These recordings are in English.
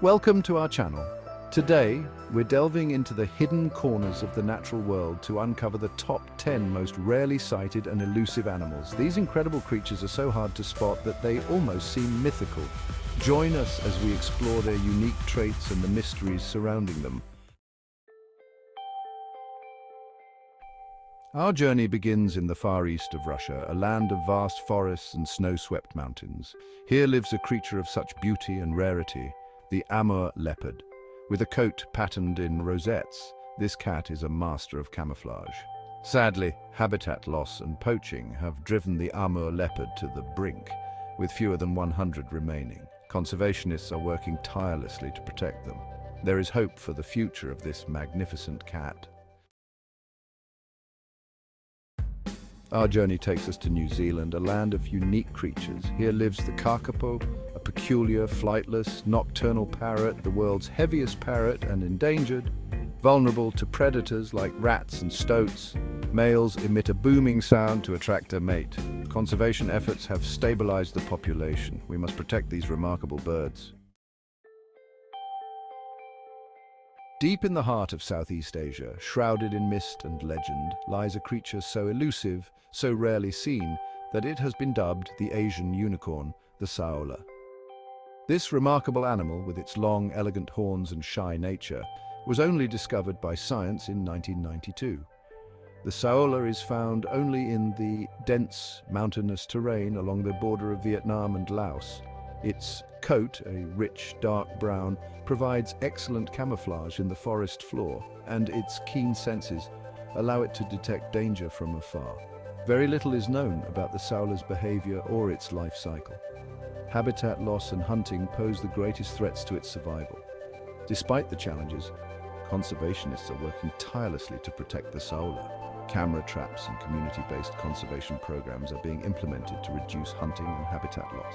Welcome to our channel. Today, we're delving into the hidden corners of the natural world to uncover the top 10 most rarely sighted and elusive animals. These incredible creatures are so hard to spot that they almost seem mythical. Join us as we explore their unique traits and the mysteries surrounding them. Our journey begins in the far east of Russia, a land of vast forests and snow-swept mountains. Here lives a creature of such beauty and rarity, the Amur Leopard. With a coat patterned in rosettes, this cat is a master of camouflage. Sadly, habitat loss and poaching have driven the Amur Leopard to the brink, with fewer than 100 remaining. Conservationists are working tirelessly to protect them. There is hope for the future of this magnificent cat. Our journey takes us to New Zealand, a land of unique creatures. Here lives the Kakapo, a peculiar, flightless, nocturnal parrot, the world's heaviest parrot and endangered. Vulnerable to predators like rats and stoats, males emit a booming sound to attract a mate. Conservation efforts have stabilized the population. We must protect these remarkable birds. Deep in the heart of Southeast Asia, shrouded in mist and legend, lies a creature so elusive, so rarely seen, that it has been dubbed the Asian unicorn, the Saola. This remarkable animal, with its long, elegant horns and shy nature, was only discovered by science in 1992. The Saola is found only in the dense, mountainous terrain along the border of Vietnam and Laos. Its coat, a rich, dark brown, provides excellent camouflage in the forest floor, and its keen senses allow it to detect danger from afar. Very little is known about the Saola's behavior or its life cycle. Habitat loss and hunting pose the greatest threats to its survival. Despite the challenges, conservationists are working tirelessly to protect the Saola. Camera traps and community-based conservation programs are being implemented to reduce hunting and habitat loss.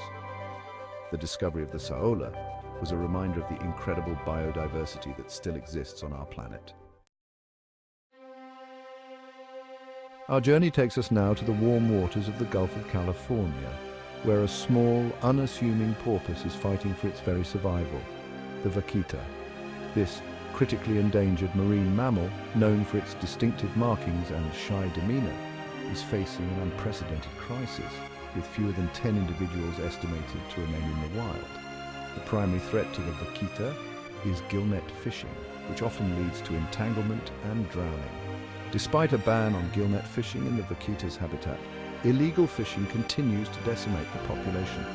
The discovery of the Saola was a reminder of the incredible biodiversity that still exists on our planet. Our journey takes us now to the warm waters of the Gulf of California, where a small, unassuming porpoise is fighting for its very survival, the Vaquita. This critically endangered marine mammal, known for its distinctive markings and shy demeanor, is facing an unprecedented crisis, with fewer than 10 individuals estimated to remain in the wild. The primary threat to the Vaquita is gillnet fishing, which often leads to entanglement and drowning. Despite a ban on gillnet fishing in the Vaquita's habitat, illegal fishing continues to decimate the population.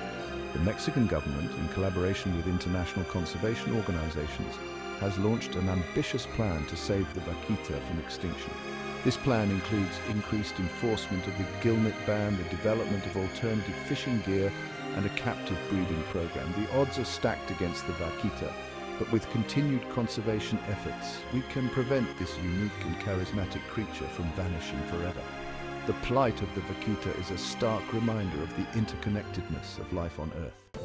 The Mexican government, in collaboration with international conservation organizations, has launched an ambitious plan to save the Vaquita from extinction. This plan includes increased enforcement of the gillnet ban, the development of alternative fishing gear, and a captive breeding program. The odds are stacked against the Vaquita, but with continued conservation efforts, we can prevent this unique and charismatic creature from vanishing forever. The plight of the Vaquita is a stark reminder of the interconnectedness of life on Earth.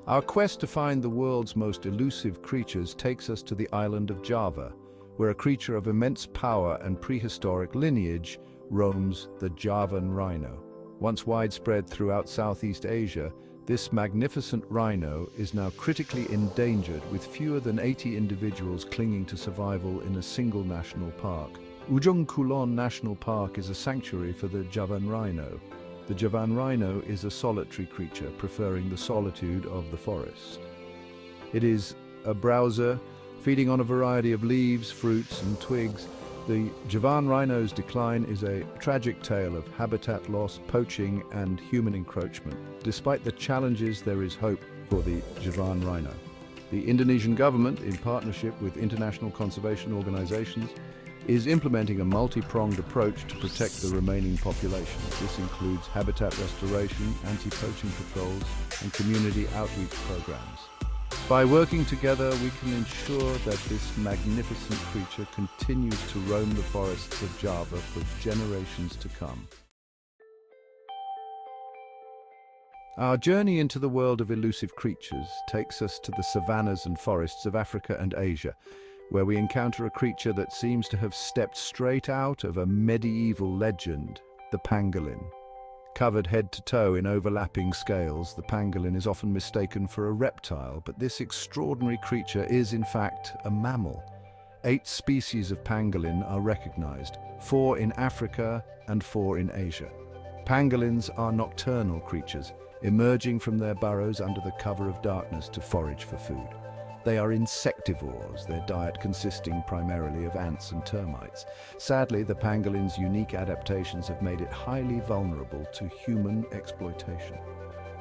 Our quest to find the world's most elusive creatures takes us to the island of Java, where a creature of immense power and prehistoric lineage roams, the Javan Rhino. Once widespread throughout Southeast Asia, this magnificent rhino is now critically endangered, with fewer than 80 individuals clinging to survival in a single national park. Ujung Kulon National Park is a sanctuary for the Javan Rhino. The Javan Rhino is a solitary creature, preferring the solitude of the forest. It is a browser, feeding on a variety of leaves, fruits, and twigs. The Javan Rhino's decline is a tragic tale of habitat loss, poaching, and human encroachment. Despite the challenges, there is hope for the Javan Rhino. The Indonesian government, in partnership with international conservation organizations, is implementing a multi-pronged approach to protect the remaining population. This includes habitat restoration, anti-poaching patrols, and community outreach programs. By working together, we can ensure that this magnificent creature continues to roam the forests of Java for generations to come. Our journey into the world of elusive creatures takes us to the savannas and forests of Africa and Asia, where we encounter a creature that seems to have stepped straight out of a medieval legend, the pangolin. Covered head to toe in overlapping scales, the pangolin is often mistaken for a reptile, but this extraordinary creature is, in fact, a mammal. 8 species of pangolin are recognized, 4 in Africa and 4 in Asia. Pangolins are nocturnal creatures, emerging from their burrows under the cover of darkness to forage for food. They are insectivores, their diet consisting primarily of ants and termites. Sadly, the pangolin's unique adaptations have made it highly vulnerable to human exploitation.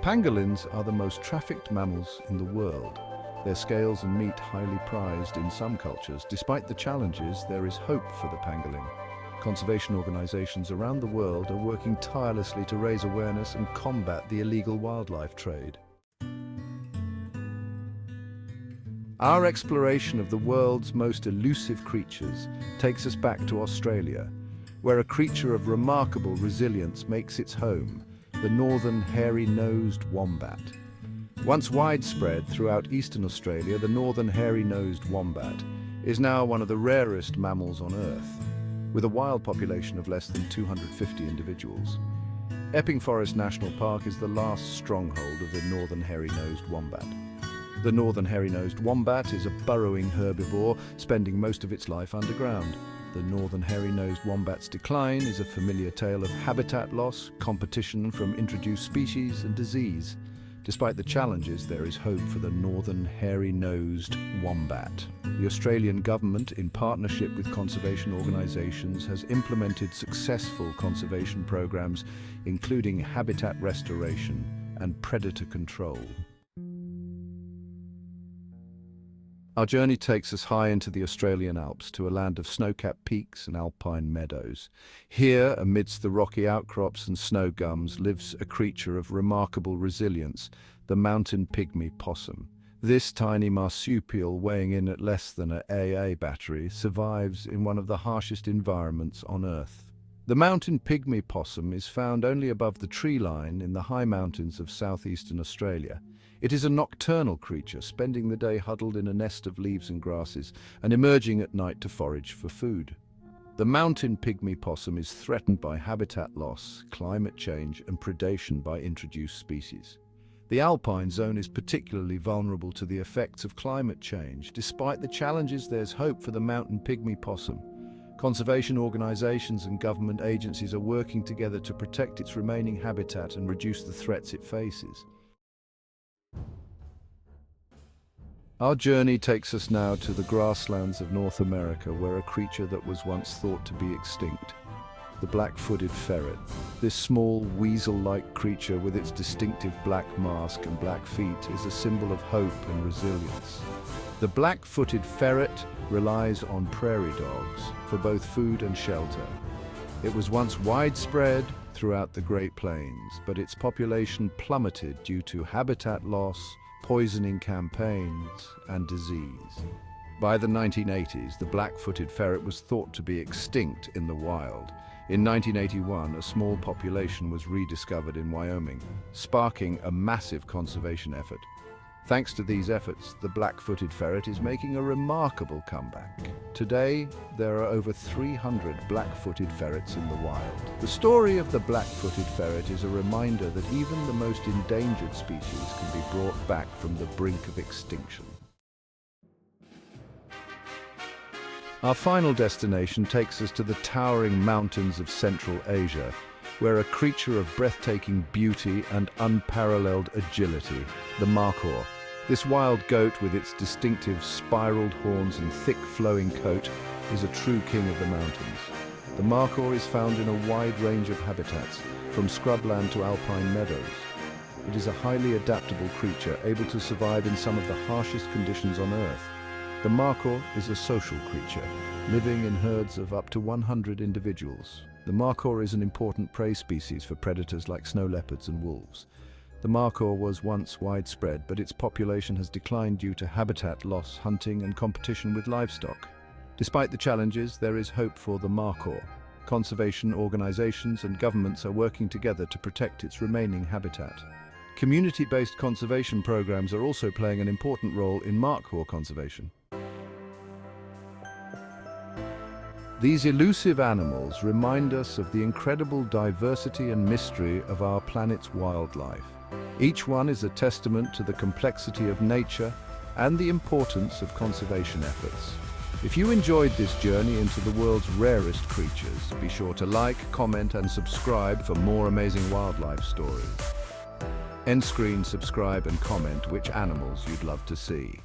Pangolins are the most trafficked mammals in the world. Their scales and meat highly prized in some cultures. Despite the challenges, there is hope for the pangolin. Conservation organizations around the world are working tirelessly to raise awareness and combat the illegal wildlife trade. Our exploration of the world's most elusive creatures takes us back to Australia, where a creature of remarkable resilience makes its home, the northern hairy-nosed wombat. Once widespread throughout eastern Australia, the northern hairy-nosed wombat is now one of the rarest mammals on Earth, with a wild population of less than 250 individuals. Epping Forest National Park is the last stronghold of the northern hairy-nosed wombat. The northern hairy-nosed wombat is a burrowing herbivore, spending most of its life underground. The northern hairy-nosed wombat's decline is a familiar tale of habitat loss, competition from introduced species, and disease. Despite the challenges, there is hope for the northern hairy-nosed wombat. The Australian government, in partnership with conservation organisations, has implemented successful conservation programs, including habitat restoration and predator control. Our journey takes us high into the Australian Alps, to a land of snow-capped peaks and alpine meadows. Here, amidst the rocky outcrops and snow gums, lives a creature of remarkable resilience, the mountain pygmy possum. This tiny marsupial, weighing in at less than an AA battery, survives in one of the harshest environments on Earth. The mountain pygmy possum is found only above the tree line in the high mountains of southeastern Australia. It is a nocturnal creature, spending the day huddled in a nest of leaves and grasses and emerging at night to forage for food. The mountain pygmy possum is threatened by habitat loss, climate change, and predation by introduced species. The alpine zone is particularly vulnerable to the effects of climate change. Despite the challenges, there's hope for the mountain pygmy possum. Conservation organizations and government agencies are working together to protect its remaining habitat and reduce the threats it faces. Our journey takes us now to the grasslands of North America, where a creature that was once thought to be extinct, the black-footed ferret. This small, weasel-like creature with its distinctive black mask and black feet is a symbol of hope and resilience. The black-footed ferret relies on prairie dogs for both food and shelter. It was once widespread throughout the Great Plains, but its population plummeted due to habitat loss, poisoning campaigns, and disease. By the 1980s, the black-footed ferret was thought to be extinct in the wild. In 1981, a small population was rediscovered in Wyoming, sparking a massive conservation effort. Thanks to these efforts, the black-footed ferret is making a remarkable comeback. Today, there are over 300 black-footed ferrets in the wild. The story of the black-footed ferret is a reminder that even the most endangered species can be brought back from the brink of extinction. Our final destination takes us to the towering mountains of Central Asia, where a creature of breathtaking beauty and unparalleled agility, the markhor. This wild goat, with its distinctive spiraled horns and thick flowing coat, is a true king of the mountains. The markhor is found in a wide range of habitats, from scrubland to alpine meadows. It is a highly adaptable creature, able to survive in some of the harshest conditions on Earth. The markhor is a social creature, living in herds of up to 100 individuals. The markhor is an important prey species for predators like snow leopards and wolves. The markhor was once widespread, but its population has declined due to habitat loss, hunting, and competition with livestock. Despite the challenges, there is hope for the markhor. Conservation organizations and governments are working together to protect its remaining habitat. Community-based conservation programs are also playing an important role in markhor conservation. These elusive animals remind us of the incredible diversity and mystery of our planet's wildlife. Each one is a testament to the complexity of nature and the importance of conservation efforts. If you enjoyed this journey into the world's rarest creatures, be sure to like, comment, and subscribe for more amazing wildlife stories. End screen, subscribe, and comment which animals you'd love to see.